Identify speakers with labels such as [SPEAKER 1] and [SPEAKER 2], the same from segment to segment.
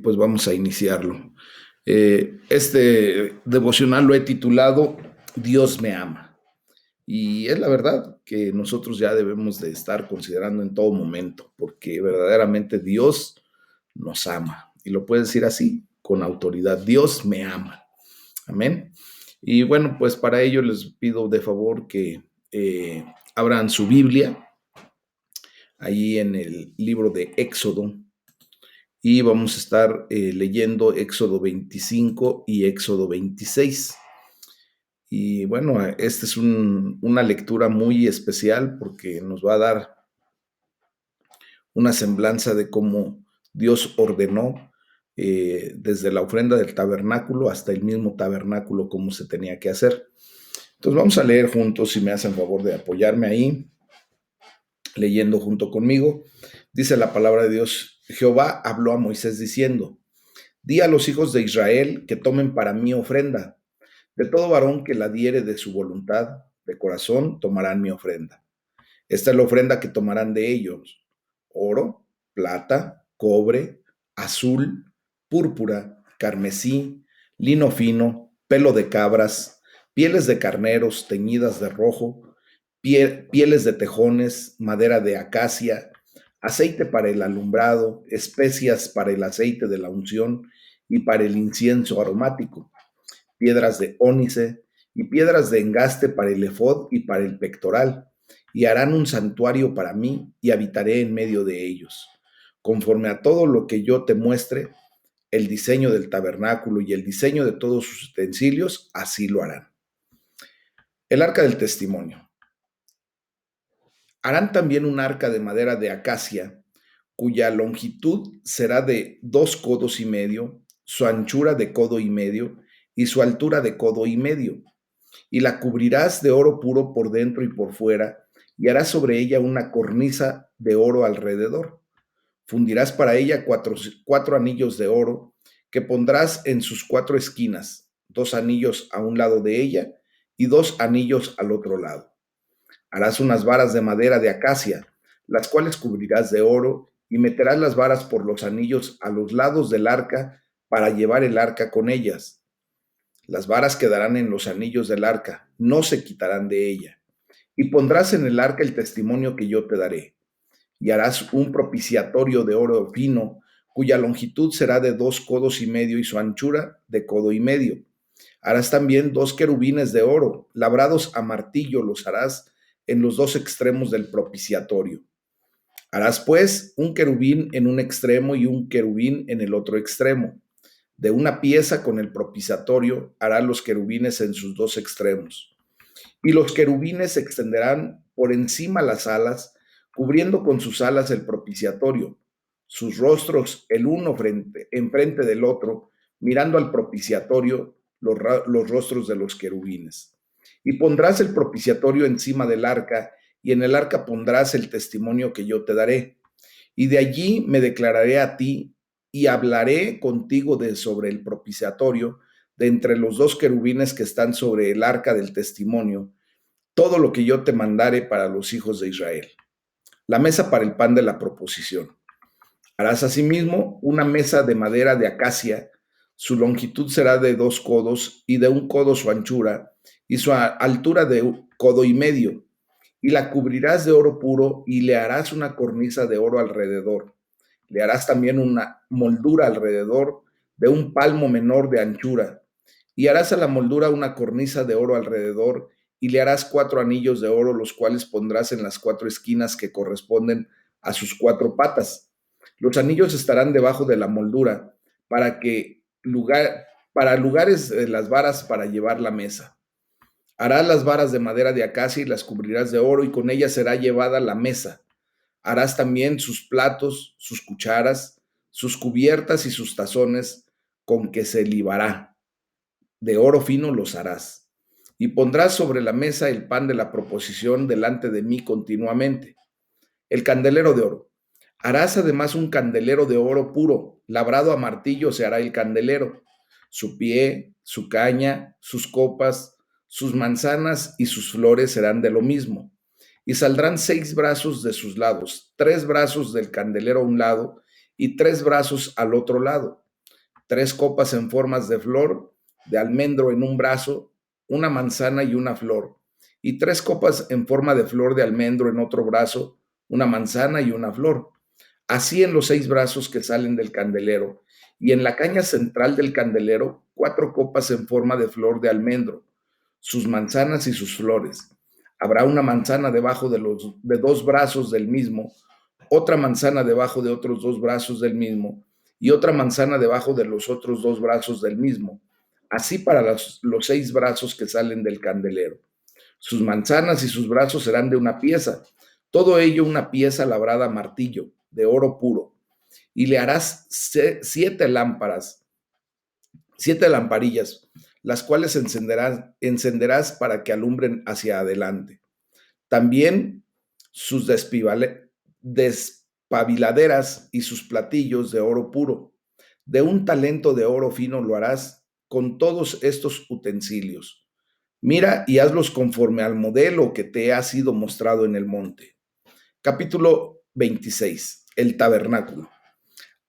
[SPEAKER 1] pues vamos a iniciarlo. Este devocional lo he titulado Dios me ama. Y es la verdad que nosotros ya debemos de estar considerando en todo momento, porque verdaderamente Dios nos ama. Y lo puedes decir así, con autoridad. Dios me ama. Amén. Y bueno, pues para ello les pido de favor que abran su Biblia ahí en el libro de Éxodo, y vamos a estar leyendo Éxodo 25 y Éxodo 26. Y bueno, esta es una lectura muy especial porque nos va a dar una semblanza de cómo Dios ordenó desde la ofrenda del tabernáculo hasta el mismo tabernáculo cómo se tenía que hacer. Entonces vamos a leer juntos, si me hacen favor de apoyarme ahí, leyendo junto conmigo. Dice la palabra de Dios: Jehová habló a Moisés diciendo: Di a los hijos de Israel que tomen para mí ofrenda. De todo varón que la diere de su voluntad, de corazón, tomarán mi ofrenda. Esta es la ofrenda que tomarán de ellos: oro, plata, cobre, azul, púrpura, carmesí, lino fino, pelo de cabras, pieles de carneros teñidas de rojo, pieles de tejones, madera de acacia, aceite para el alumbrado, especias para el aceite de la unción y para el incienso aromático, piedras de ónice y piedras de engaste para el efod y para el pectoral, y harán un santuario para mí, y habitaré en medio de ellos. Conforme a todo lo que yo te muestre, el diseño del tabernáculo y el diseño de todos sus utensilios, así lo harán. El arca del testimonio. Harán también un arca de madera de acacia, cuya longitud será de 2 codos y medio, su anchura de codo y medio, y su altura de codo y medio. Y la cubrirás de oro puro por dentro y por fuera, y harás sobre ella una cornisa de oro alrededor. Fundirás para ella cuatro anillos de oro, que pondrás en sus 4 esquinas, 2 anillos a un lado de ella y 2 anillos al otro lado. Harás unas varas de madera de acacia, las cuales cubrirás de oro, y meterás las varas por los anillos a los lados del arca para llevar el arca con ellas. Las varas quedarán en los anillos del arca, no se quitarán de ella. Y pondrás en el arca el testimonio que yo te daré. Y harás un propiciatorio de oro fino, cuya longitud será de 2 codos y medio y su anchura de codo y medio. Harás también 2 querubines de oro, labrados a martillo los harás en los 2 extremos del propiciatorio. Harás pues un querubín en un extremo y un querubín en el otro extremo. De una pieza con el propiciatorio harás los querubines en sus 2 extremos. Y los querubines extenderán por encima las alas, cubriendo con sus alas el propiciatorio, sus rostros el uno enfrente del otro, mirando al propiciatorio los rostros de los querubines. Y pondrás el propiciatorio encima del arca, y en el arca pondrás el testimonio que yo te daré. Y de allí me declararé a ti, y hablaré contigo sobre el propiciatorio, de entre los 2 querubines que están sobre el arca del testimonio, todo lo que yo te mandare para los hijos de Israel. La mesa para el pan de la proposición. Harás asimismo una mesa de madera de acacia, su longitud será de 2 codos y de 1 codo su anchura, y su altura de 1 codo y medio, y la cubrirás de oro puro, y le harás una cornisa de oro alrededor. Le harás también una moldura alrededor de 1 palmo menor de anchura, y harás a la moldura una cornisa de oro alrededor, y le harás 4 anillos de oro, los cuales pondrás en las 4 esquinas que corresponden a sus 4 patas. Los anillos estarán debajo de la moldura para lugares de las varas para llevar la mesa. Harás las varas de madera de acacia y las cubrirás de oro, y con ellas será llevada la mesa. Harás también sus platos, sus cucharas, sus cubiertas y sus tazones con que se libará. De oro fino los harás. Y pondrás sobre la mesa el pan de la proposición delante de mí continuamente. El candelero de oro. Harás además un candelero de oro puro, labrado a martillo se hará el candelero. Su pie, su caña, sus copas, sus manzanas y sus flores serán de lo mismo. Y saldrán 6 brazos de sus lados, 3 brazos del candelero a un lado y 3 brazos al otro lado. 3 copas en formas de flor de almendro en un brazo, una manzana y una flor, y 3 copas en forma de flor de almendro en otro brazo, una manzana y una flor. Así en los 6 brazos que salen del candelero, y en la caña central del candelero, 4 copas en forma de flor de almendro, sus manzanas y sus flores. Habrá una manzana debajo de 2 brazos del mismo, otra manzana debajo de otros 2 brazos del mismo, y otra manzana debajo de los otros 2 brazos del mismo. Así para los 6 brazos que salen del candelero. Sus manzanas y sus brazos serán de una pieza, todo ello una pieza labrada a martillo, de oro puro. Y le harás 7 lámparas, 7 lamparillas, las cuales encenderás para que alumbren hacia adelante. También sus despabiladeras y sus platillos de oro puro. De un talento de oro fino lo harás con todos estos utensilios. Mira y hazlos conforme al modelo que te ha sido mostrado en el monte. Capítulo 26. El tabernáculo.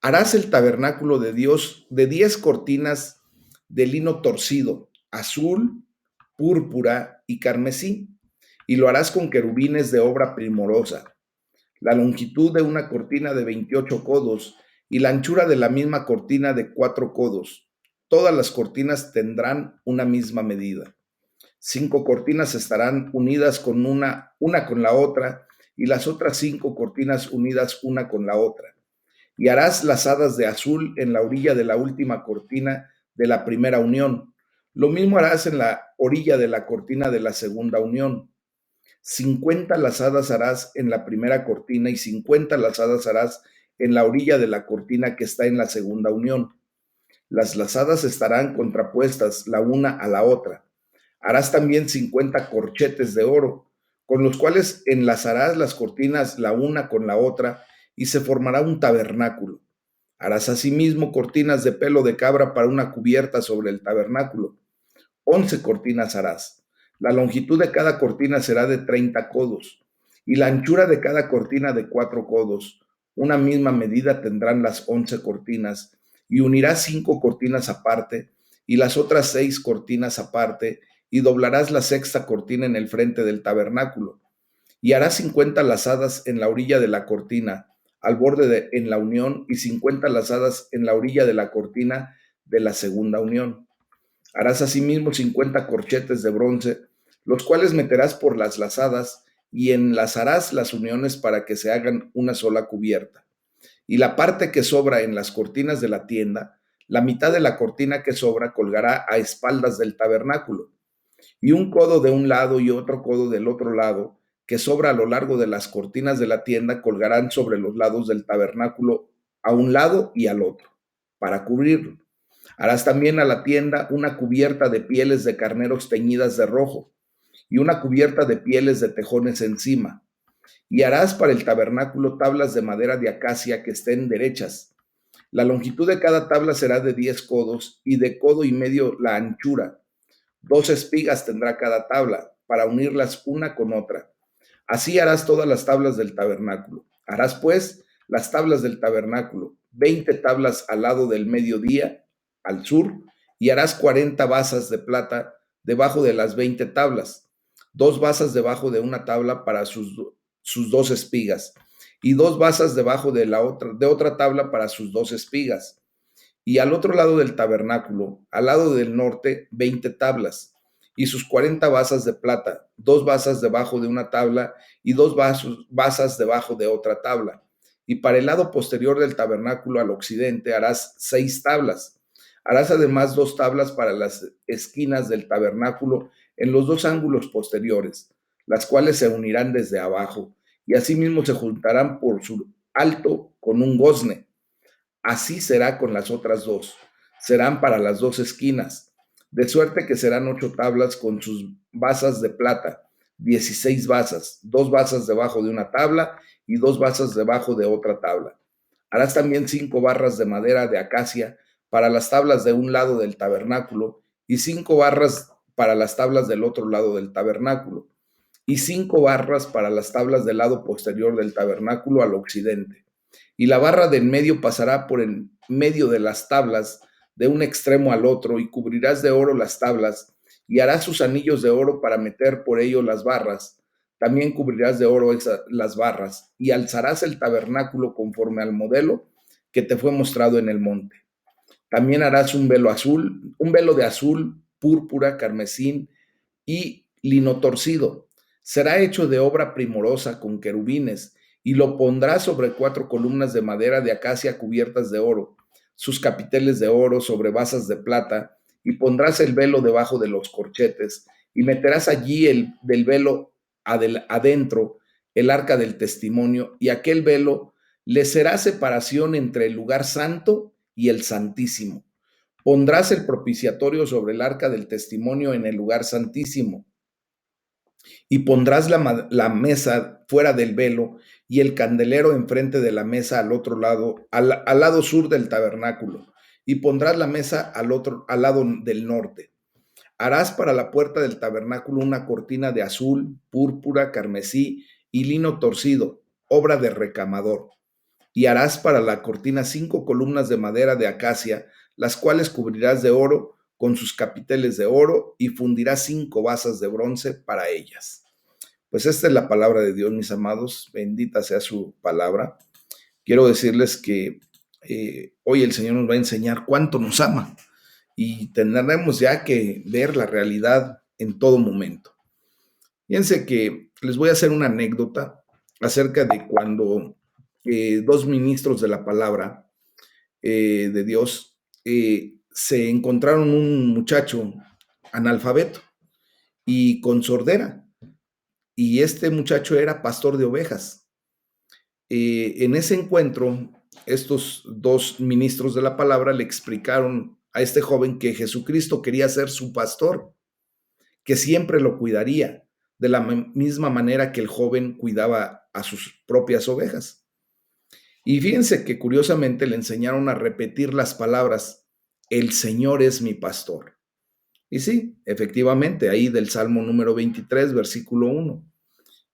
[SPEAKER 1] Harás el tabernáculo de Dios de 10 cortinas de lino torcido, azul, púrpura y carmesí, y lo harás con querubines de obra primorosa. La longitud de una cortina de 28 codos y la anchura de la misma cortina de 4 codos. Todas las cortinas tendrán una misma medida. 5 cortinas estarán unidas con una con la otra, y las otras 5 cortinas unidas una con la otra. Y harás lazadas de azul en la orilla de la última cortina de la primera unión. Lo mismo harás en la orilla de la cortina de la segunda unión. 50 lazadas harás en la primera cortina y 50 lazadas harás en la orilla de la cortina que está en la segunda unión. Las lazadas estarán contrapuestas la una a la otra. Harás también 50 corchetes de oro, con los cuales enlazarás las cortinas la una con la otra, y se formará un tabernáculo. Harás asimismo cortinas de pelo de cabra para una cubierta sobre el tabernáculo. 11 cortinas harás. La longitud de cada cortina será de 30 codos, y la anchura de cada cortina de 4 codos. Una misma medida tendrán las 11 cortinas, y unirás 5 cortinas aparte, y las otras 6 cortinas aparte, y doblarás la sexta cortina en el frente del tabernáculo. Y harás 50 lazadas en la orilla de la cortina, al borde en la unión, y 50 lazadas en la orilla de la cortina de la segunda unión. Harás asimismo 50 corchetes de bronce, los cuales meterás por las lazadas, y enlazarás las uniones para que se hagan una sola cubierta. Y la parte que sobra en las cortinas de la tienda, la mitad de la cortina que sobra colgará a espaldas del tabernáculo, y un codo de un lado y otro codo del otro lado, que sobra a lo largo de las cortinas de la tienda, colgarán sobre los lados del tabernáculo, a un lado y al otro, para cubrirlo. Harás también a la tienda una cubierta de pieles de carneros teñidas de rojo, y una cubierta de pieles de tejones encima. Y harás para el tabernáculo tablas de madera de acacia que estén derechas. La longitud de cada tabla será de 10 codos, y de codo y medio la anchura. 2 espigas tendrá cada tabla, para unirlas una con otra. Así harás todas las tablas del tabernáculo. Harás pues las tablas del tabernáculo, 20 tablas al lado del mediodía, al sur, y harás 40 basas de plata debajo de las 20 tablas, 2 basas debajo de una tabla para sus 2 espigas, y 2 basas debajo de otra tabla para sus 2 espigas. Y al otro lado del tabernáculo, al lado del norte, 20 tablas, y sus 40 basas de plata, 2 basas debajo de una tabla y 2 basas debajo de otra tabla. Y para el lado posterior del tabernáculo al occidente harás 6 tablas. Harás además 2 tablas para las esquinas del tabernáculo en los 2 ángulos posteriores, las cuales se unirán desde abajo, y asimismo se juntarán por su alto con un gozne. Así será con las otras 2. Serán para las 2 esquinas, de suerte que serán 8 tablas con sus basas de plata, 16 basas, 2 basas debajo de una tabla y 2 basas debajo de otra tabla. Harás también 5 barras de madera de acacia para las tablas de un lado del tabernáculo, y 5 barras para las tablas del otro lado del tabernáculo, y 5 barras para las tablas del lado posterior del tabernáculo al occidente. Y la barra del medio pasará por en medio de las tablas de un extremo al otro, y cubrirás de oro las tablas, y harás sus anillos de oro para meter por ello las barras. También cubrirás de oro las barras, y alzarás el tabernáculo conforme al modelo que te fue mostrado en el monte. También harás un velo azul, un velo de azul, púrpura, carmesín y lino torcido. Será hecho de obra primorosa con querubines, y lo pondrás sobre 4 columnas de madera de acacia cubiertas de oro, sus capiteles de oro sobre basas de plata, y pondrás el velo debajo de los corchetes, y meterás allí del velo adentro el arca del testimonio, y aquel velo le será separación entre el lugar santo y el santísimo. Pondrás el propiciatorio sobre el arca del testimonio en el lugar santísimo, y pondrás la mesa fuera del velo y el candelero enfrente de la mesa al otro lado, al lado sur del tabernáculo, y pondrás la mesa al lado del norte. Harás para la puerta del tabernáculo una cortina de azul, púrpura, carmesí y lino torcido, obra de recamador. Y harás para la cortina 5 columnas de madera de acacia, las cuales cubrirás de oro con sus capiteles de oro, y fundirás 5 basas de bronce para ellas. Pues esta es la palabra de Dios, mis amados. Bendita sea su palabra. Quiero decirles que hoy el Señor nos va a enseñar cuánto nos ama, y tendremos ya que ver la realidad en todo momento. Fíjense que les voy a hacer una anécdota acerca de cuando 2 ministros de la palabra de Dios se encontraron un muchacho analfabeto y con sordera, y este muchacho era pastor de ovejas. En ese encuentro, estos 2 ministros de la palabra le explicaron a este joven que Jesucristo quería ser su pastor, que siempre lo cuidaría, de la misma manera que el joven cuidaba a sus propias ovejas. Y fíjense que curiosamente le enseñaron a repetir las palabras: el Señor es mi pastor. Y sí, efectivamente, ahí del Salmo número 23, versículo 1.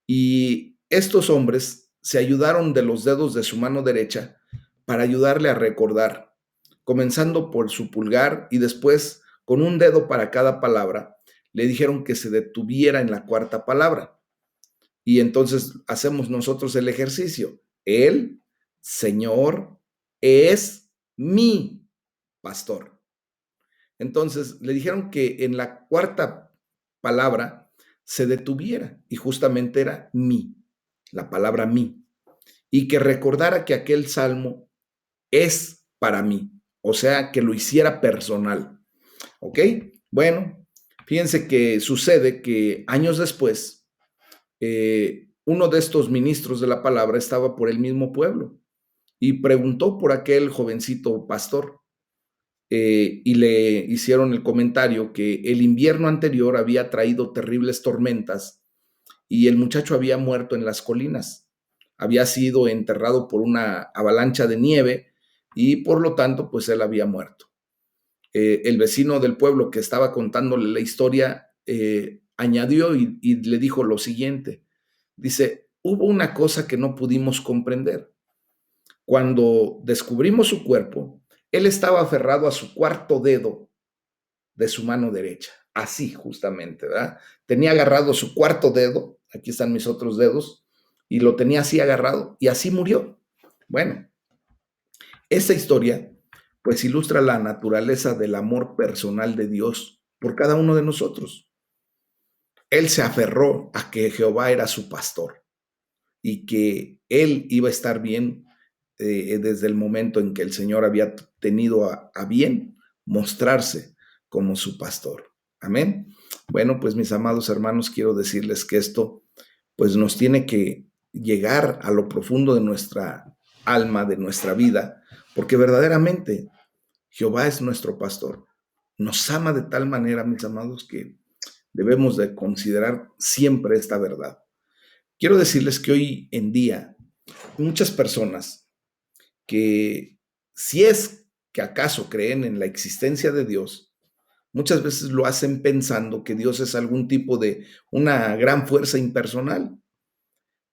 [SPEAKER 1] Y estos hombres se ayudaron de los dedos de su mano derecha para ayudarle a recordar, comenzando por su pulgar y después con un dedo para cada palabra. Le dijeron que se detuviera en la cuarta palabra. Y entonces hacemos nosotros el ejercicio. El Señor es mi pastor. Entonces le dijeron que en la cuarta palabra se detuviera, y justamente era mi, la palabra mi, y que recordara que aquel salmo es para mí, o sea, que lo hiciera personal. ¿Ok? Bueno, fíjense que sucede que años después, uno de estos ministros de la palabra estaba por el mismo pueblo y preguntó por aquel jovencito pastor. Y le hicieron el comentario que el invierno anterior había traído terribles tormentas y el muchacho había muerto en las colinas. Había sido enterrado por una avalancha de nieve, y por lo tanto, pues él había muerto. El vecino del pueblo que estaba contándole la historia añadió y le dijo lo siguiente. Dice: hubo una cosa que no pudimos comprender. Cuando descubrimos su cuerpo, él estaba aferrado a su cuarto dedo de su mano derecha, así justamente, ¿verdad? Tenía agarrado su cuarto dedo, aquí están mis otros dedos, y lo tenía así agarrado, y así murió. Bueno, esta historia pues ilustra la naturaleza del amor personal de Dios por cada uno de nosotros. Él se aferró a que Jehová era su pastor y que él iba a estar bien desde el momento en que el Señor había tenido a bien mostrarse como su pastor. Amén. Bueno, pues mis amados hermanos, quiero decirles que esto pues nos tiene que llegar a lo profundo de nuestra alma, de nuestra vida, porque verdaderamente Jehová es nuestro pastor. Nos ama de tal manera, mis amados, que debemos de considerar siempre esta verdad. Quiero decirles que hoy en día muchas personas que, si es que acaso creen en la existencia de Dios, muchas veces lo hacen pensando que Dios es algún tipo de una gran fuerza impersonal.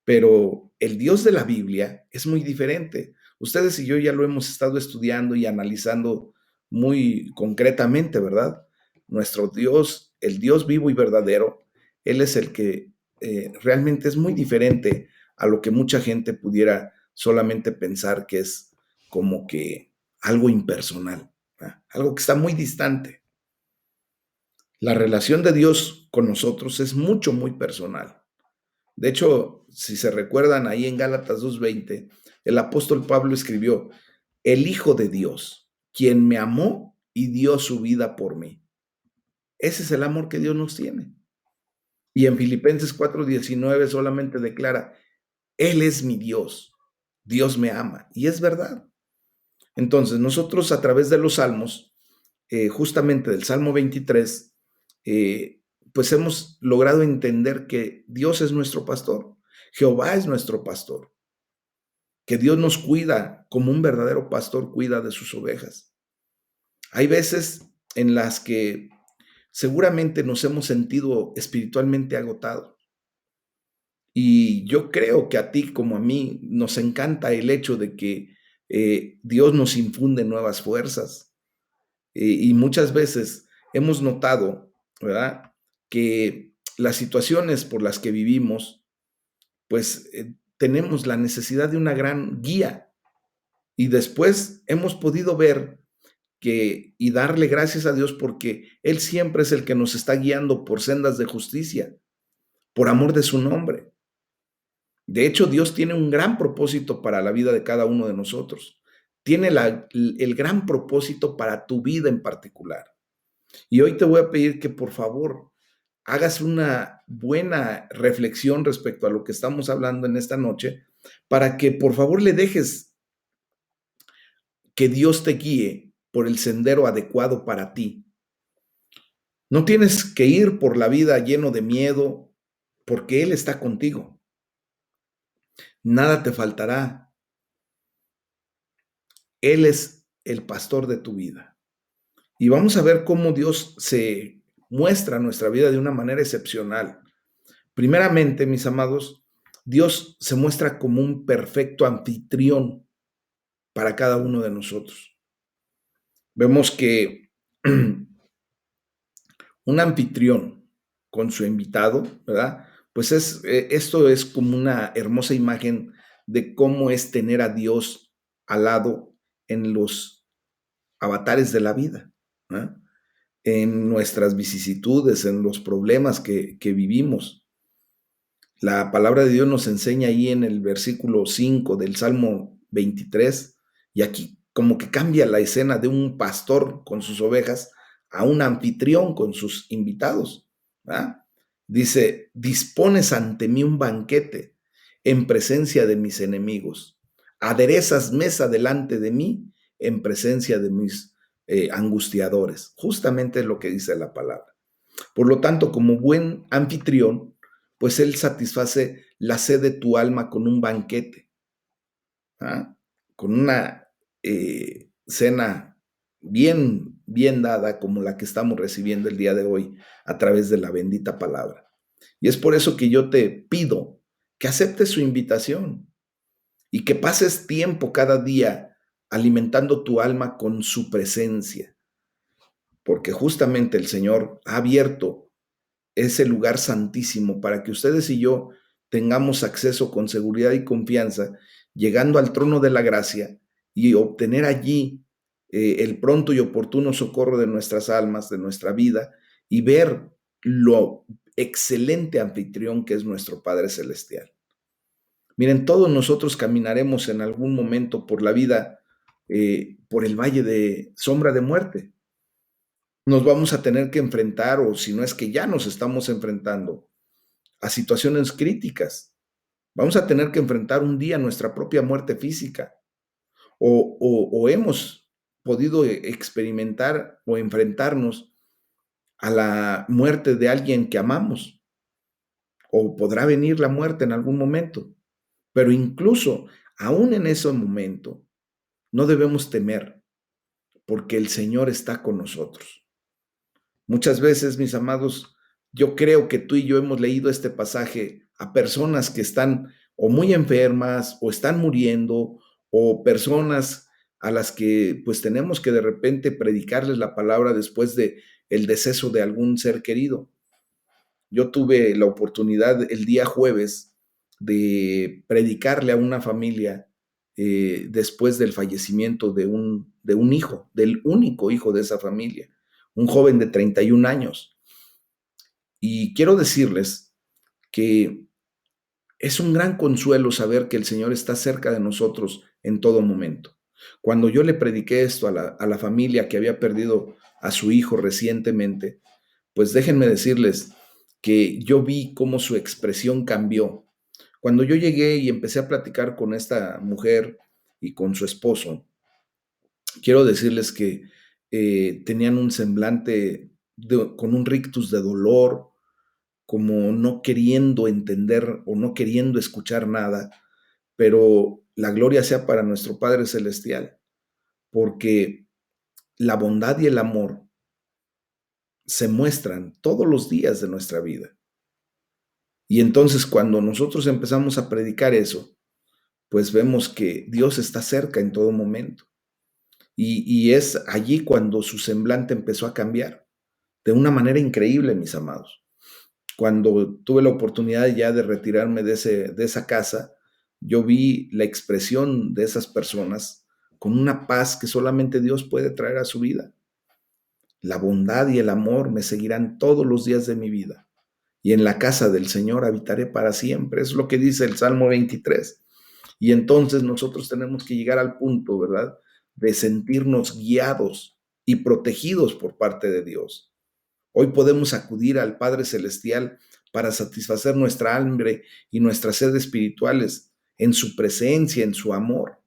[SPEAKER 1] Pero el Dios de la Biblia es muy diferente. Ustedes y yo ya lo hemos estado estudiando y analizando muy concretamente, ¿verdad? Nuestro Dios, el Dios vivo y verdadero, Él es el que realmente es muy diferente a lo que mucha gente pudiera solamente pensar que es como que algo impersonal, ¿verdad? Algo que está muy distante. La relación de Dios con nosotros es mucho, muy personal. De hecho, si se recuerdan ahí en Gálatas 2:20, el apóstol Pablo escribió, el Hijo de Dios, quien me amó y dio su vida por mí. Ese es el amor que Dios nos tiene. Y en Filipenses 4:19 solamente declara, Él es mi Dios, Dios me ama. Y es verdad. Entonces, nosotros a través de los salmos, justamente del Salmo 23, pues hemos logrado entender que Dios es nuestro pastor, Jehová es nuestro pastor, que Dios nos cuida como un verdadero pastor cuida de sus ovejas. Hay veces en las que seguramente nos hemos sentido espiritualmente agotados. Y yo creo que a ti como a mí nos encanta el hecho de que Dios nos infunde nuevas fuerzas. Y muchas veces hemos notado, ¿verdad? Que las situaciones por las que vivimos, pues tenemos la necesidad de una gran guía. Y después hemos podido ver que y darle gracias a Dios porque Él siempre es el que nos está guiando por sendas de justicia, por amor de su nombre. De hecho, Dios tiene un gran propósito para la vida de cada uno de nosotros. Tiene el gran propósito para tu vida en particular. Y hoy te voy a pedir que por favor hagas una buena reflexión respecto a lo que estamos hablando en esta noche, para que por favor le dejes que Dios te guíe por el sendero adecuado para ti. No tienes que ir por la vida lleno de miedo, porque Él está contigo. Nada te faltará. Él es el pastor de tu vida. Y vamos a ver cómo Dios se muestra en nuestra vida de una manera excepcional. Primeramente, mis amados, Dios se muestra como un perfecto anfitrión para cada uno de nosotros. Vemos que un anfitrión con su invitado, ¿verdad? Pues esto es como una hermosa imagen de cómo es tener a Dios al lado en los avatares de la vida, ¿verdad? En nuestras vicisitudes, en los problemas que vivimos. La palabra de Dios nos enseña ahí en el versículo 5 del Salmo 23, y aquí como que cambia la escena de un pastor con sus ovejas a un anfitrión con sus invitados, ¿verdad? Dice, dispones ante mí un banquete en presencia de mis enemigos, aderezas mesa delante de mí en presencia de mis angustiadores. Justamente es lo que dice la palabra. Por lo tanto, como buen anfitrión, pues Él satisface la sed de tu alma con un banquete, ¿ah? Con una cena bien, bien dada como la que estamos recibiendo el día de hoy a través de la bendita palabra. Y es por eso que yo te pido que aceptes su invitación y que pases tiempo cada día alimentando tu alma con su presencia, porque justamente el Señor ha abierto ese lugar santísimo para que ustedes y yo tengamos acceso con seguridad y confianza, llegando al trono de la gracia y obtener allí el pronto y oportuno socorro de nuestras almas, de nuestra vida, y ver lo excelente anfitrión que es nuestro Padre Celestial. Miren, todos nosotros caminaremos en algún momento por la vida, por el valle de sombra de muerte. Nos vamos a tener que enfrentar, o si no es que ya nos estamos enfrentando, a situaciones críticas. Vamos a tener que enfrentar un día nuestra propia muerte física, o hemos podido experimentar o enfrentarnos a la muerte de alguien que amamos, o podrá venir la muerte en algún momento. Pero incluso aún en ese momento no debemos temer, porque el Señor está con nosotros. Muchas veces, mis amados, yo creo que tú y yo hemos leído este pasaje a personas que están o muy enfermas o están muriendo, o personas a las que pues tenemos que de repente predicarles la palabra después de el deceso de algún ser querido. Yo tuve la oportunidad el día jueves de predicarle a una familia después del fallecimiento de un hijo, del único hijo de esa familia, un joven de 31 años. Y quiero decirles que es un gran consuelo saber que el Señor está cerca de nosotros en todo momento. Cuando yo le prediqué esto a la familia que había perdido a su hijo recientemente, pues déjenme decirles que yo vi cómo su expresión cambió. Cuando yo llegué y empecé a platicar con esta mujer y con su esposo, quiero decirles que tenían un semblante con un rictus de dolor, como no queriendo entender o no queriendo escuchar nada, pero la gloria sea para nuestro Padre Celestial, porque la bondad y el amor se muestran todos los días de nuestra vida. Y entonces cuando nosotros empezamos a predicar eso, pues vemos que Dios está cerca en todo momento. Y es allí cuando su semblante empezó a cambiar de una manera increíble, mis amados. Cuando tuve la oportunidad ya de retirarme de esa casa, yo vi la expresión de esas personas con una paz que solamente Dios puede traer a su vida. La bondad y el amor me seguirán todos los días de mi vida, y en la casa del Señor habitaré para siempre. Es lo que dice el Salmo 23. Y entonces nosotros tenemos que llegar al punto, ¿verdad?, de sentirnos guiados y protegidos por parte de Dios. Hoy podemos acudir al Padre Celestial para satisfacer nuestra hambre y nuestra sed espirituales en su presencia, en su amor.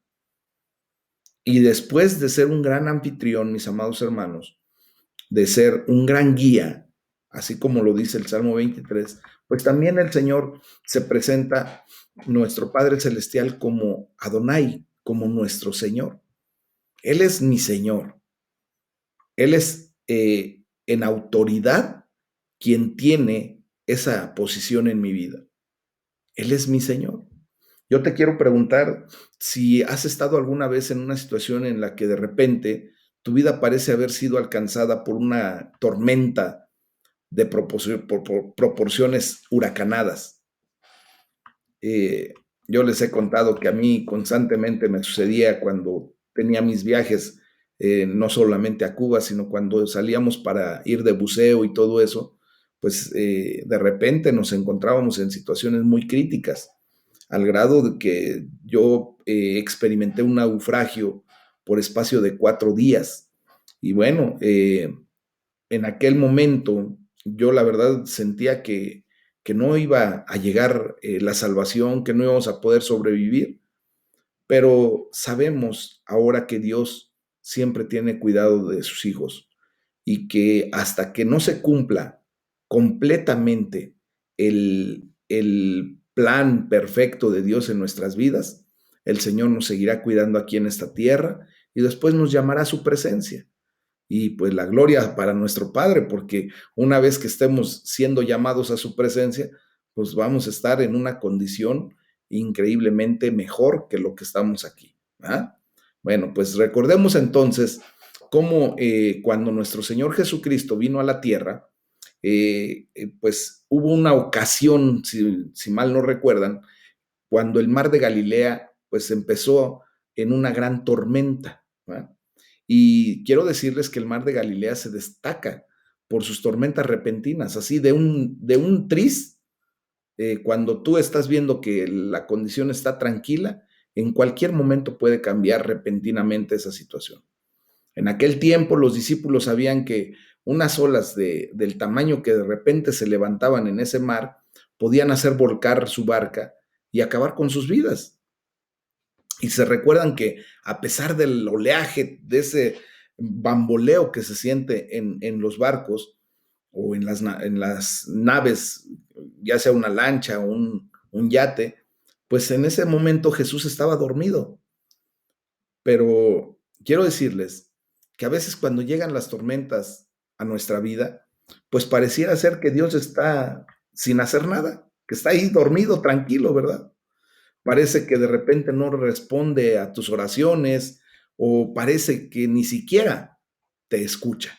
[SPEAKER 1] Y después de ser un gran anfitrión, mis amados hermanos, de ser un gran guía, así como lo dice el Salmo 23, pues también el Señor se presenta, nuestro Padre Celestial, como Adonai, como nuestro Señor. Él es mi Señor. Él es en autoridad quien tiene esa posición en mi vida. Él es mi Señor. Yo te quiero preguntar si has estado alguna vez en una situación en la que de repente tu vida parece haber sido alcanzada por una tormenta de proporciones huracanadas. Eh, yo les he contado que a mí constantemente me sucedía cuando tenía mis viajes, no solamente a Cuba, sino cuando salíamos para ir de buceo y todo eso, pues de repente nos encontrábamos en situaciones muy críticas, al grado de que yo experimenté un naufragio por espacio de 4 días. Y bueno, en aquel momento yo la verdad sentía que no iba a llegar la salvación, que no íbamos a poder sobrevivir, pero sabemos ahora que Dios siempre tiene cuidado de sus hijos y que hasta que no se cumpla completamente el plan perfecto de Dios en nuestras vidas, el Señor nos seguirá cuidando aquí en esta tierra y después nos llamará a su presencia. Y pues la gloria para nuestro Padre, porque una vez que estemos siendo llamados a su presencia, pues vamos a estar en una condición increíblemente mejor que lo que estamos aquí. ¿Ah? Bueno, pues recordemos entonces cómo cuando nuestro Señor Jesucristo vino a la tierra, pues hubo una ocasión, si mal no recuerdan, cuando el mar de Galilea pues empezó en una gran tormenta. ¿Va? Y quiero decirles que el mar de Galilea se destaca por sus tormentas repentinas, así de un tris, cuando tú estás viendo que la condición está tranquila, en cualquier momento puede cambiar repentinamente esa situación. En aquel tiempo los discípulos sabían que unas olas del tamaño que de repente se levantaban en ese mar podían hacer volcar su barca y acabar con sus vidas. Y se recuerdan que a pesar del oleaje, de ese bamboleo que se siente en los barcos o en las naves, ya sea una lancha o un yate, pues en ese momento Jesús estaba dormido. Pero quiero decirles que a veces cuando llegan las tormentas a nuestra vida, pues pareciera ser que Dios está sin hacer nada, que está ahí dormido, tranquilo, ¿verdad? Parece que de repente no responde a tus oraciones o parece que ni siquiera te escucha.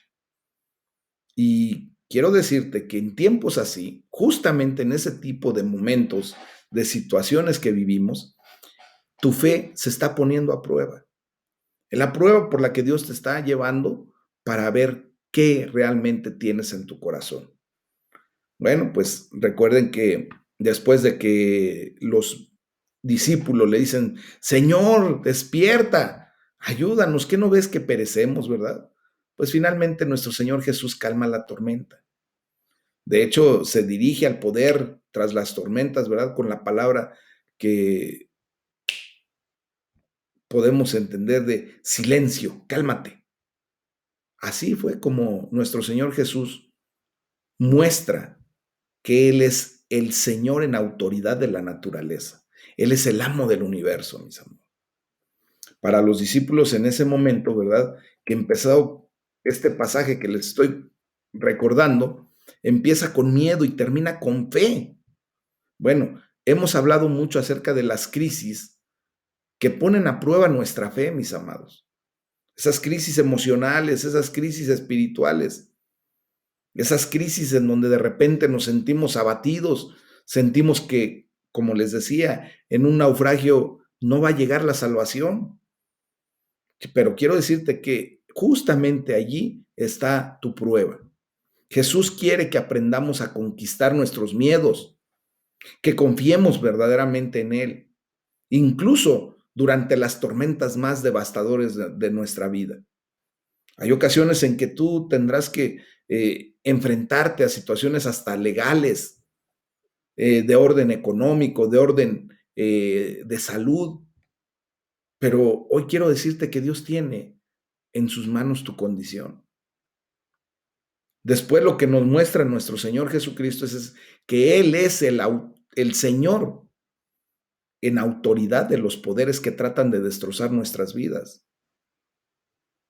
[SPEAKER 1] Y quiero decirte que en tiempos así, justamente en ese tipo de momentos, de situaciones que vivimos, tu fe se está poniendo a prueba. Es la prueba por la que Dios te está llevando para ver qué realmente tienes en tu corazón. Bueno, pues recuerden que después de que los discípulos le dicen, Señor, despierta, ayúdanos, ¿qué no ves que perecemos, verdad? Pues finalmente nuestro Señor Jesús calma la tormenta. De hecho, se dirige al poder tras las tormentas, ¿verdad? Con la palabra que podemos entender de silencio, cálmate. Así fue como nuestro Señor Jesús muestra que Él es el Señor en autoridad de la naturaleza. Él es el amo del universo, mis amores. Para los discípulos en ese momento, ¿verdad? Que empezó este pasaje que les estoy recordando, empieza con miedo y termina con fe. Bueno, hemos hablado mucho acerca de las crisis que ponen a prueba nuestra fe, mis amados. Esas crisis emocionales, esas crisis espirituales, esas crisis en donde de repente nos sentimos abatidos, sentimos que, como les decía, en un naufragio no va a llegar la salvación. Pero quiero decirte que justamente allí está tu prueba. Jesús quiere que aprendamos a conquistar nuestros miedos, que confiemos verdaderamente en Él, incluso durante las tormentas más devastadoras de nuestra vida. Hay ocasiones en que tú tendrás que enfrentarte a situaciones hasta legales, de orden económico, de orden de salud, pero hoy quiero decirte que Dios tiene en sus manos tu condición. Después lo que nos muestra nuestro Señor Jesucristo es que Él es el Señor en autoridad de los poderes que tratan de destrozar nuestras vidas.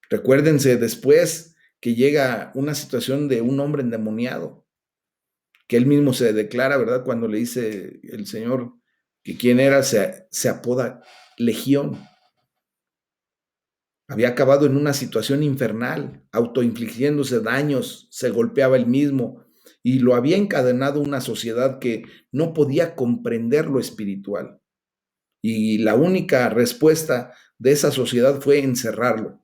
[SPEAKER 1] Recuérdense después que llega una situación de un hombre endemoniado, que él mismo se declara, ¿verdad? Cuando le dice el Señor que quién era, se apoda Legión. Había acabado en una situación infernal, autoinfligiéndose daños, se golpeaba él mismo y lo había encadenado una sociedad que no podía comprender lo espiritual. Y la única respuesta de esa sociedad fue encerrarlo,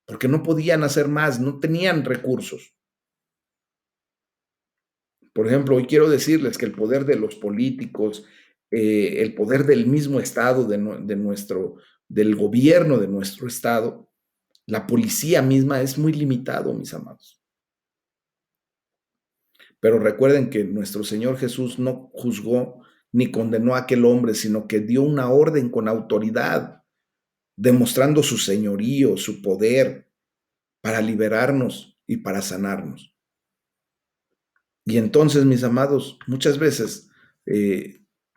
[SPEAKER 1] porque no podían hacer más, no tenían recursos. Por ejemplo, hoy quiero decirles que el poder de los políticos, el poder del mismo Estado, del gobierno de nuestro Estado, la policía misma es muy limitado, mis amados. Pero recuerden que nuestro Señor Jesús no juzgó ni condenó a aquel hombre, sino que dio una orden con autoridad, demostrando su señorío, su poder, para liberarnos y para sanarnos. Y entonces, mis amados, muchas veces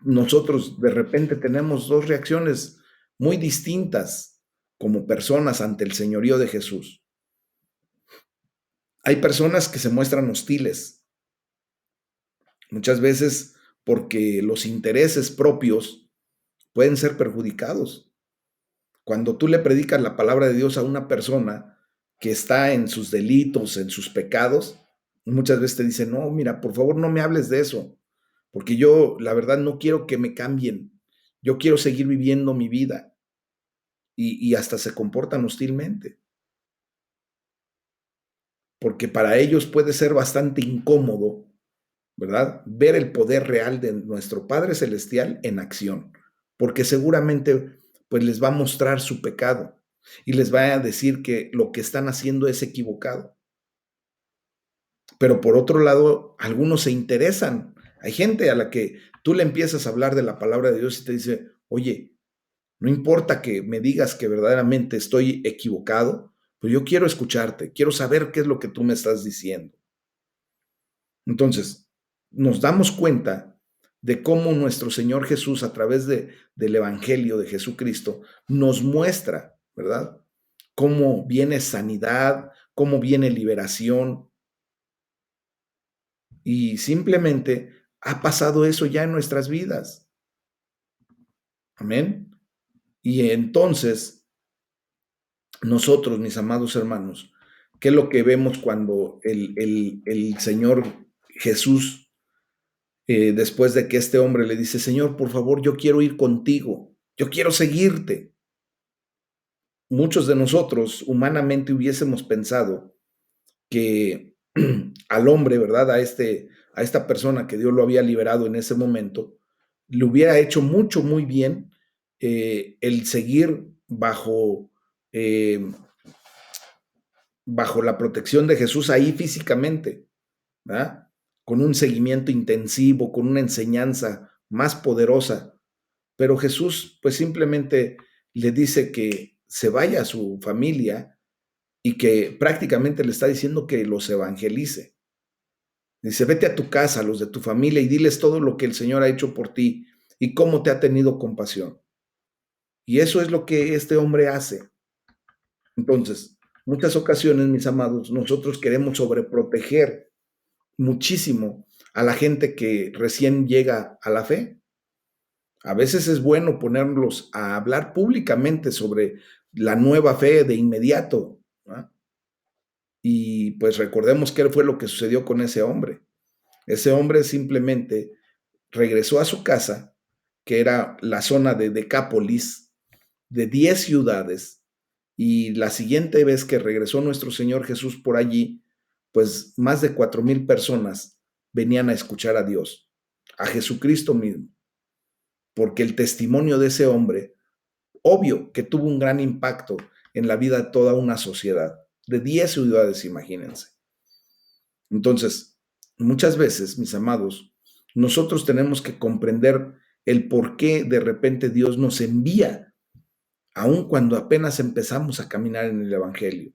[SPEAKER 1] nosotros de repente tenemos dos reacciones muy distintas como personas ante el señorío de Jesús. Hay personas que se muestran hostiles, muchas veces porque los intereses propios pueden ser perjudicados. Cuando tú le predicas la palabra de Dios a una persona que está en sus delitos, en sus pecados, muchas veces te dicen, no, mira, por favor no me hables de eso, porque yo la verdad no quiero que me cambien, yo quiero seguir viviendo mi vida y hasta se comportan hostilmente, porque para ellos puede ser bastante incómodo, ¿verdad? Ver el poder real de nuestro Padre Celestial en acción, porque seguramente pues les va a mostrar su pecado y les va a decir que lo que están haciendo es equivocado. Pero por otro lado, algunos se interesan. Hay gente a la que tú le empiezas a hablar de la palabra de Dios y te dice, oye, no importa que me digas que verdaderamente estoy equivocado, pero yo quiero escucharte, quiero saber qué es lo que tú me estás diciendo. Entonces, nos damos cuenta de cómo nuestro Señor Jesús, a través del Evangelio de Jesucristo, nos muestra, ¿verdad? Cómo viene sanidad, cómo viene liberación. Y simplemente ha pasado eso ya en nuestras vidas. Amén. Y entonces, nosotros, mis amados hermanos, ¿qué es lo que vemos cuando el Señor Jesús, después de que este hombre le dice, Señor, por favor, yo quiero ir contigo, yo quiero seguirte? Muchos de nosotros humanamente hubiésemos pensado que al hombre, ¿verdad? A esta persona que Dios lo había liberado en ese momento, le hubiera hecho mucho, muy bien el seguir eh, bajo la protección de Jesús ahí físicamente, ¿verdad? Con un seguimiento intensivo, con una enseñanza más poderosa. Pero Jesús, pues simplemente le dice que se vaya a su familia y que prácticamente le está diciendo que los evangelice. Dice, vete a tu casa, a los de tu familia, y diles todo lo que el Señor ha hecho por ti y cómo te ha tenido compasión. Y eso es lo que este hombre hace. Entonces, muchas ocasiones, mis amados, nosotros queremos sobreproteger muchísimo a la gente que recién llega a la fe. A veces es bueno ponerlos a hablar públicamente sobre la nueva fe de inmediato, ¿no? Y pues recordemos qué fue lo que sucedió con ese hombre. Ese hombre simplemente regresó a su casa, que era la zona de Decápolis, de 10 ciudades, y la siguiente vez que regresó nuestro Señor Jesús por allí, pues más de 4,000 personas venían a escuchar a Dios, a Jesucristo mismo, porque el testimonio de ese hombre, obvio que tuvo un gran impacto en la vida de toda una sociedad, de 10 ciudades, imagínense. Entonces, muchas veces, mis amados, nosotros tenemos que comprender el por qué de repente Dios nos envía, aun cuando apenas empezamos a caminar en el Evangelio.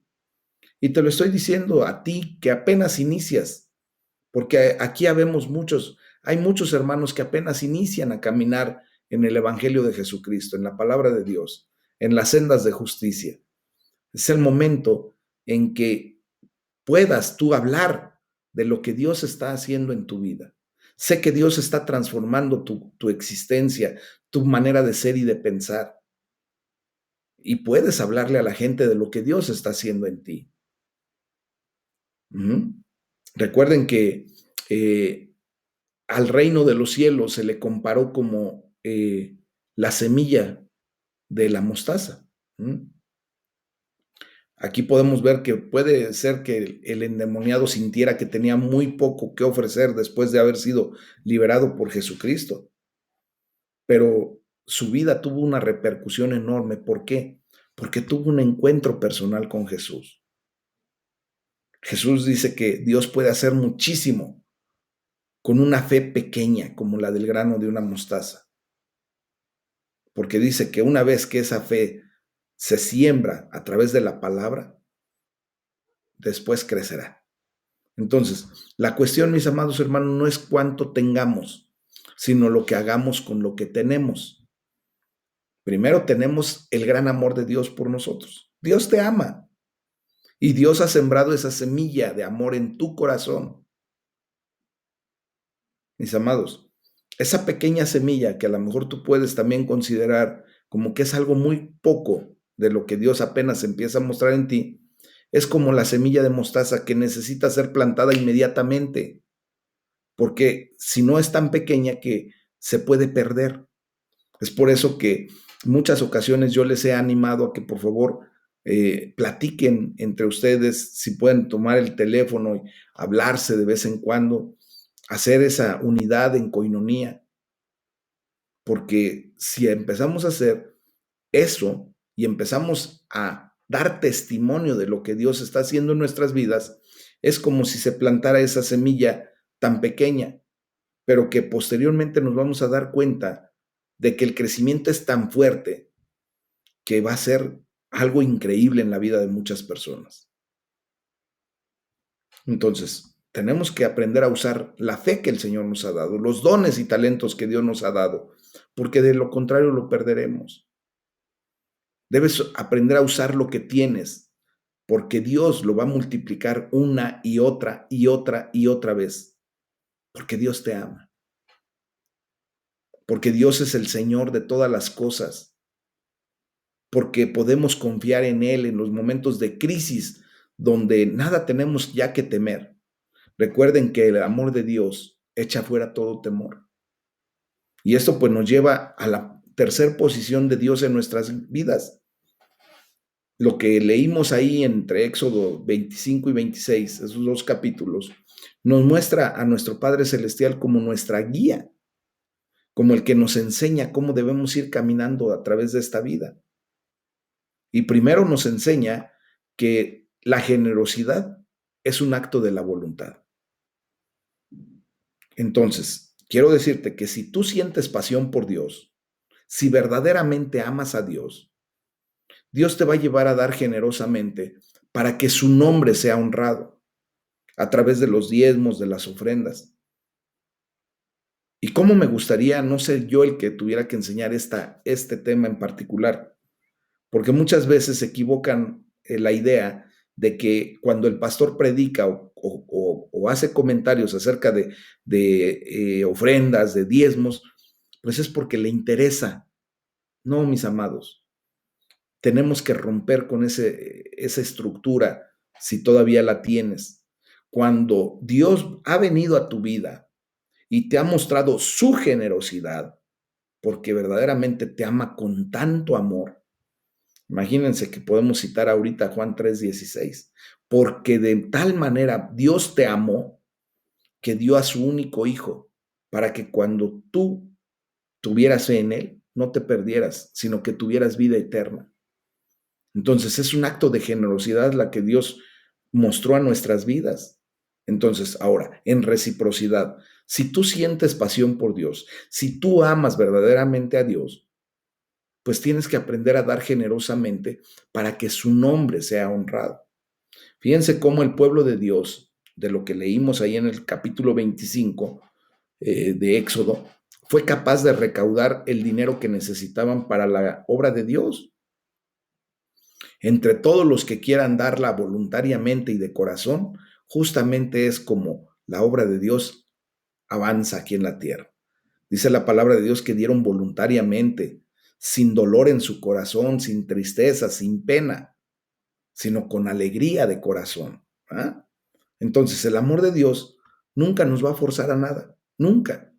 [SPEAKER 1] Y te lo estoy diciendo a ti que apenas inicias, porque aquí habemos muchos, hay muchos hermanos que apenas inician a caminar en el Evangelio de Jesucristo, en la palabra de Dios, en las sendas de justicia. Es el momento en que puedas tú hablar de lo que Dios está haciendo en tu vida. Sé que Dios está transformando tu existencia, tu manera de ser y de pensar. Y puedes hablarle a la gente de lo que Dios está haciendo en ti. Ujú. Recuerden que eh, al reino de los cielos se le comparó como la semilla de la mostaza. ¿Mm? Aquí podemos ver que puede ser que el endemoniado sintiera que tenía muy poco que ofrecer después de haber sido liberado por Jesucristo, pero su vida tuvo una repercusión enorme. ¿Por qué? Porque tuvo un encuentro personal con Jesús. Jesús dice que Dios puede hacer muchísimo con una fe pequeña como la del grano de una mostaza, porque dice que una vez que esa fe se siembra a través de la palabra, después crecerá. Entonces, la cuestión, mis amados hermanos, no es cuánto tengamos, sino lo que hagamos con lo que tenemos. Primero tenemos el gran amor de Dios por nosotros. Dios te ama y Dios ha sembrado esa semilla de amor en tu corazón. Mis amados, esa pequeña semilla que a lo mejor tú puedes también considerar como que es algo muy poco de lo que Dios apenas empieza a mostrar en ti, es como la semilla de mostaza que necesita ser plantada inmediatamente, porque si no es tan pequeña que se puede perder. Es por eso que muchas ocasiones yo les he animado a que por favor platiquen entre ustedes, si pueden tomar el teléfono y hablarse de vez en cuando, hacer esa unidad en coinonía, porque si empezamos a hacer eso y empezamos a dar testimonio de lo que Dios está haciendo en nuestras vidas, es como si se plantara esa semilla tan pequeña, pero que posteriormente nos vamos a dar cuenta de que el crecimiento es tan fuerte que va a ser algo increíble en la vida de muchas personas. Entonces, tenemos que aprender a usar la fe que el Señor nos ha dado, los dones y talentos que Dios nos ha dado, porque de lo contrario lo perderemos. Debes aprender a usar lo que tienes, porque Dios lo va a multiplicar una y otra y otra y otra vez, porque Dios te ama, porque Dios es el Señor de todas las cosas, porque podemos confiar en Él en los momentos de crisis donde nada tenemos ya que temer. Recuerden que el amor de Dios echa fuera todo temor. Y esto pues nos lleva a la tercer posición de Dios en nuestras vidas. Lo que leímos ahí entre Éxodo 25 y 26, esos dos capítulos, nos muestra a nuestro Padre Celestial como nuestra guía, como el que nos enseña cómo debemos ir caminando a través de esta vida. Y primero nos enseña que la generosidad es un acto de la voluntad. Entonces, quiero decirte que si tú sientes pasión por Dios, si verdaderamente amas a Dios, Dios te va a llevar a dar generosamente para que su nombre sea honrado a través de los diezmos, de las ofrendas. Y cómo me gustaría no ser yo el que tuviera que enseñar este tema en particular, porque muchas veces se equivocan la idea de que cuando el pastor predica o hace comentarios acerca de ofrendas, de diezmos, pues es porque le interesa. No, mis amados, tenemos que romper con esa estructura si todavía la tienes. Cuando Dios ha venido a tu vida y te ha mostrado su generosidad, porque verdaderamente te ama con tanto amor. Imagínense que podemos citar ahorita Juan 3:16, porque de tal manera Dios te amó que dio a su único hijo para que cuando tú tuvieras fe en él, no te perdieras, sino que tuvieras vida eterna. Entonces es un acto de generosidad la que Dios mostró a nuestras vidas. Entonces, ahora, en reciprocidad, si tú sientes pasión por Dios, si tú amas verdaderamente a Dios, pues tienes que aprender a dar generosamente para que su nombre sea honrado. Fíjense cómo el pueblo de Dios, de lo que leímos ahí en el capítulo 25 de Éxodo, fue capaz de recaudar el dinero que necesitaban para la obra de Dios. Entre todos los que quieran darla voluntariamente y de corazón, justamente es como la obra de Dios avanza aquí en la tierra. Dice la palabra de Dios que dieron voluntariamente, sin dolor en su corazón, sin tristeza, sin pena, sino con alegría de corazón. ¿Ah? Entonces, el amor de Dios nunca nos va a forzar a nada, nunca.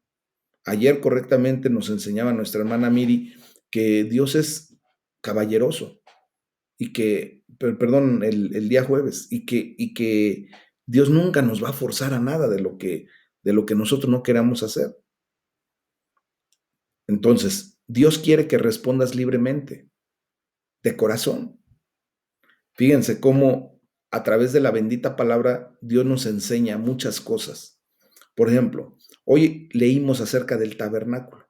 [SPEAKER 1] Ayer correctamente nos enseñaba nuestra hermana Miri que Dios es caballeroso y que, perdón, el día jueves, y que Dios nunca nos va a forzar a nada de lo que nosotros no queramos hacer. Entonces, Dios quiere que respondas libremente, de corazón. Fíjense cómo a través de la bendita palabra Dios nos enseña muchas cosas. Por ejemplo, hoy leímos acerca del tabernáculo,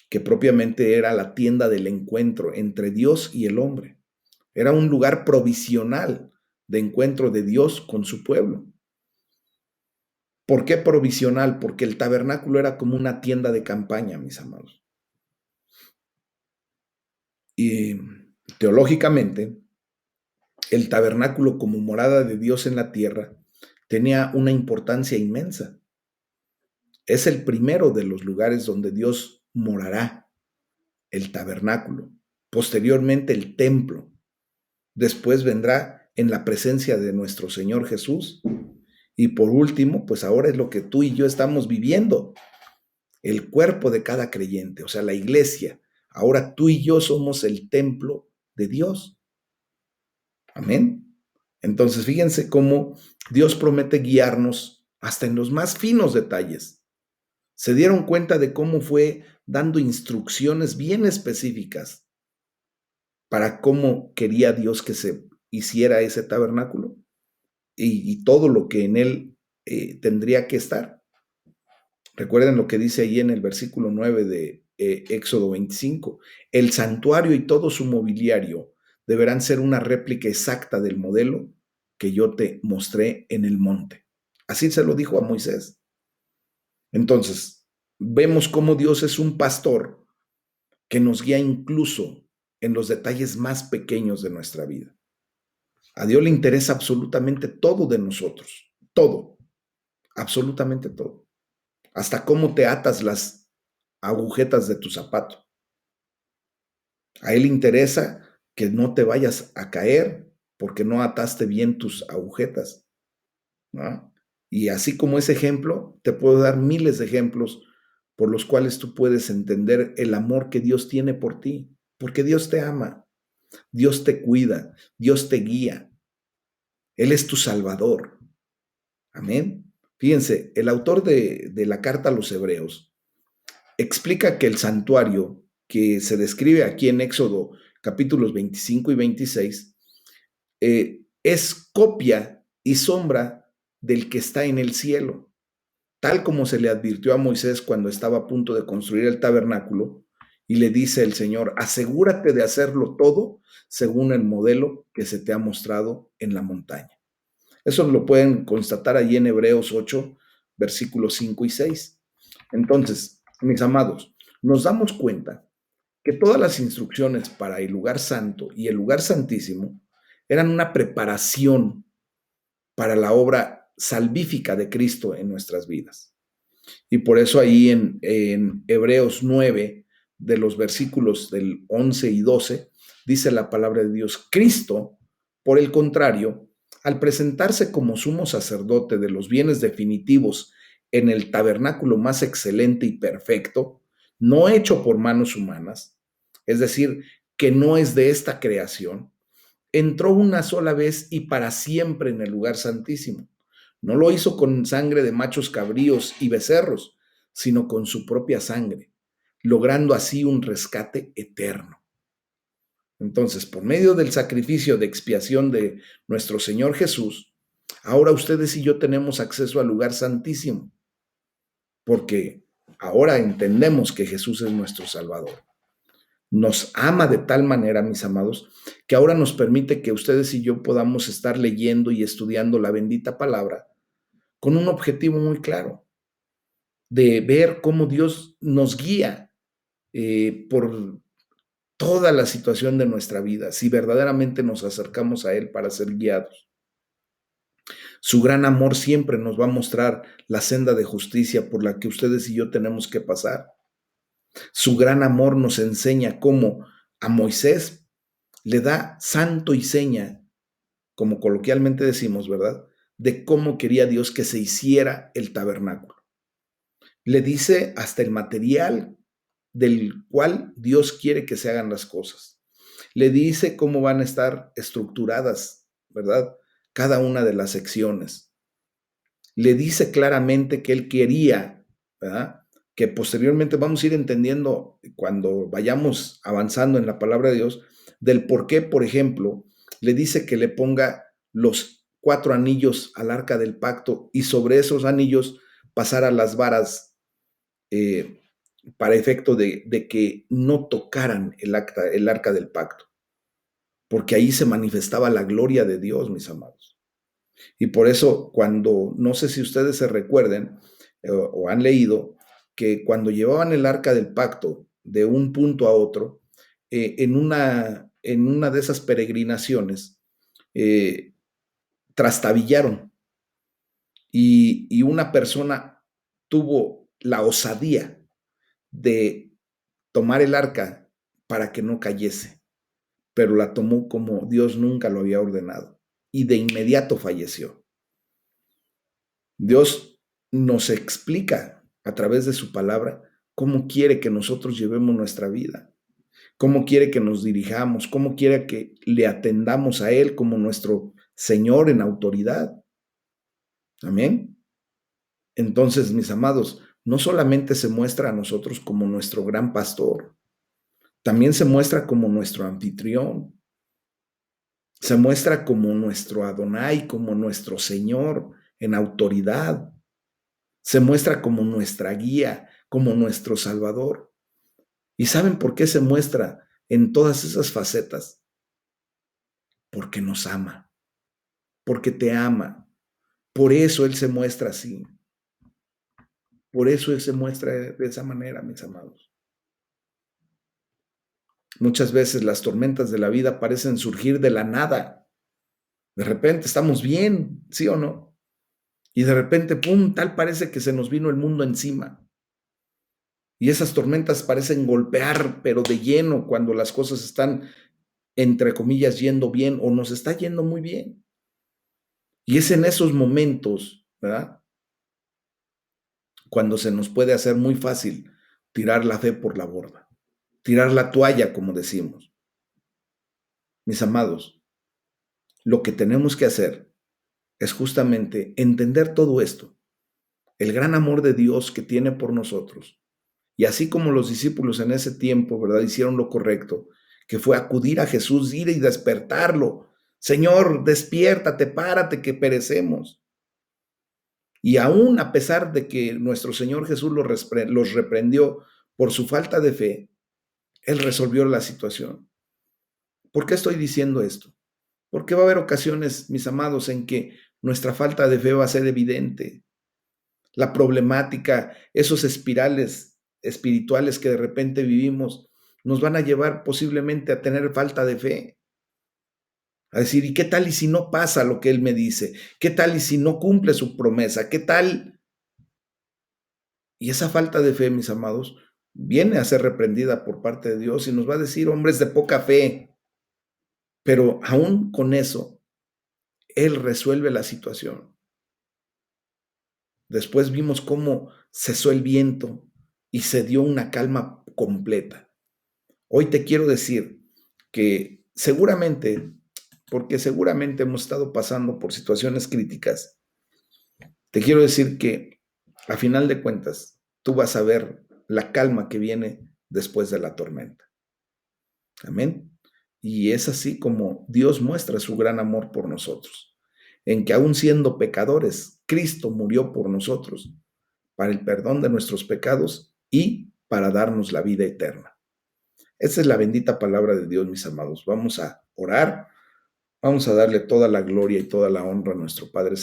[SPEAKER 1] que propiamente era la tienda del encuentro entre Dios y el hombre. Era un lugar provisional de encuentro de Dios con su pueblo. ¿Por qué provisional? Porque el tabernáculo era como una tienda de campaña, mis amados. Y teológicamente, el tabernáculo como morada de Dios en la tierra tenía una importancia inmensa. Es el primero de los lugares donde Dios morará, el tabernáculo. Posteriormente el templo. Después vendrá en la presencia de nuestro Señor Jesús. Y por último, pues ahora es lo que tú y yo estamos viviendo, el cuerpo de cada creyente, o sea, la iglesia. Ahora tú y yo somos el templo de Dios. Amén. Entonces, fíjense cómo Dios promete guiarnos hasta en los más finos detalles. ¿Se dieron cuenta de cómo fue dando instrucciones bien específicas para cómo quería Dios que se hiciera ese tabernáculo? Y todo lo que en él tendría que estar. Recuerden lo que dice ahí en el versículo 9 de Éxodo 25. El santuario y todo su mobiliario deberán ser una réplica exacta del modelo que yo te mostré en el monte. Así se lo dijo a Moisés. Entonces, vemos cómo Dios es un pastor que nos guía incluso en los detalles más pequeños de nuestra vida. A Dios le interesa absolutamente todo de nosotros, todo, absolutamente todo. Hasta cómo te atas las agujetas de tu zapato. A Él le interesa que no te vayas a caer porque no ataste bien tus agujetas, ¿no? Y así como ese ejemplo, te puedo dar miles de ejemplos por los cuales tú puedes entender el amor que Dios tiene por ti, porque Dios te ama, Dios te cuida, Dios te guía, Él es tu Salvador. Amén. Fíjense, el autor de la carta a los Hebreos explica que el santuario que se describe aquí en Éxodo capítulos 25 y 26 es copia y sombra del que está en el cielo, tal como se le advirtió a Moisés cuando estaba a punto de construir el tabernáculo, y le dice el Señor, asegúrate de hacerlo todo según el modelo que se te ha mostrado en la montaña. Eso lo pueden constatar allí en Hebreos 8, versículos 5 y 6. Entonces, mis amados, nos damos cuenta que todas las instrucciones para el lugar santo y el lugar santísimo eran una preparación para la obra salvífica de Cristo en nuestras vidas. Y por eso ahí en Hebreos 9, de los versículos del 11 y 12, dice la palabra de Dios, Cristo, por el contrario, al presentarse como sumo sacerdote de los bienes definitivos en el tabernáculo más excelente y perfecto, no hecho por manos humanas, es decir, que no es de esta creación, entró una sola vez y para siempre en el lugar santísimo. No lo hizo con sangre de machos cabríos y becerros, sino con su propia sangre, logrando así un rescate eterno. Entonces, por medio del sacrificio de expiación de nuestro Señor Jesús, ahora ustedes y yo tenemos acceso al lugar santísimo, porque ahora entendemos que Jesús es nuestro Salvador. Nos ama de tal manera, mis amados, que ahora nos permite que ustedes y yo podamos estar leyendo y estudiando la bendita palabra con un objetivo muy claro, de ver cómo Dios nos guía por toda la situación de nuestra vida, si verdaderamente nos acercamos a Él para ser guiados. Su gran amor siempre nos va a mostrar la senda de justicia por la que ustedes y yo tenemos que pasar. Su gran amor nos enseña cómo a Moisés le da santo y seña, como coloquialmente decimos, ¿verdad? De cómo quería Dios que se hiciera el tabernáculo. Le dice hasta el material del cual Dios quiere que se hagan las cosas. Le dice cómo van a estar estructuradas, ¿verdad? Cada una de las secciones. Le dice claramente que él quería, ¿verdad? Que posteriormente vamos a ir entendiendo cuando vayamos avanzando en la palabra de Dios, del por qué, por ejemplo, le dice que le ponga los 4 anillos al arca del pacto y sobre esos anillos pasara las varas eh, para efecto de que no tocaran el arca del pacto, porque ahí se manifestaba la gloria de Dios, mis amados. Y por eso, cuando, no sé si ustedes se recuerden o han leído, que cuando llevaban el arca del pacto de un punto a otro, en una de esas peregrinaciones, trastabillaron y una persona tuvo la osadía de tomar el arca para que no cayese, pero la tomó como Dios nunca lo había ordenado y de inmediato falleció. Dios nos explica a través de su palabra cómo quiere que nosotros llevemos nuestra vida, cómo quiere que nos dirijamos, cómo quiere que le atendamos a Él como nuestro Señor en autoridad. Amén. Entonces, mis amados, no solamente se muestra a nosotros como nuestro gran pastor, también se muestra como nuestro anfitrión, se muestra como nuestro Adonai, como nuestro Señor en autoridad. Se muestra como nuestra guía, como nuestro Salvador. ¿Y saben por qué se muestra en todas esas facetas? Porque nos ama, porque te ama. Por eso Él se muestra así. Por eso Él se muestra de esa manera, mis amados. Muchas veces las tormentas de la vida parecen surgir de la nada. De repente estamos bien, ¿sí o no? Y de repente, ¡pum!, tal parece que se nos vino el mundo encima. Y esas tormentas parecen golpear, pero de lleno, cuando las cosas están, entre comillas, yendo bien o nos está yendo muy bien. Y es en esos momentos, ¿verdad? Cuando se nos puede hacer muy fácil tirar la fe por la borda, tirar la toalla, como decimos. Mis amados, lo que tenemos que hacer es justamente entender todo esto, el gran amor de Dios que tiene por nosotros. Y así como los discípulos en ese tiempo, ¿verdad? Hicieron lo correcto, que fue acudir a Jesús, ir y despertarlo. Señor, despiértate, párate, que perecemos. Y aún a pesar de que nuestro Señor Jesús los reprendió por su falta de fe, Él resolvió la situación. ¿Por qué estoy diciendo esto? Porque va a haber ocasiones, mis amados, en que nuestra falta de fe va a ser evidente. La problemática, esos espirales espirituales que de repente vivimos, nos van a llevar posiblemente a tener falta de fe. A decir, ¿y qué tal y si no pasa lo que Él me dice? ¿Qué tal y si no cumple su promesa? ¿Qué tal? Y esa falta de fe, mis amados, viene a ser reprendida por parte de Dios y nos va a decir, hombres de poca fe. Pero aún con eso, Él resuelve la situación. Después vimos cómo cesó el viento y se dio una calma completa. Hoy te quiero decir que seguramente, porque seguramente hemos estado pasando por situaciones críticas, te quiero decir que a final de cuentas tú vas a ver la calma que viene después de la tormenta. Amén. Y es así como Dios muestra su gran amor por nosotros, en que aún siendo pecadores, Cristo murió por nosotros para el perdón de nuestros pecados y para darnos la vida eterna. Esa es la bendita palabra de Dios, mis amados. Vamos a orar, vamos a darle toda la gloria y toda la honra a nuestro Padre Celestial.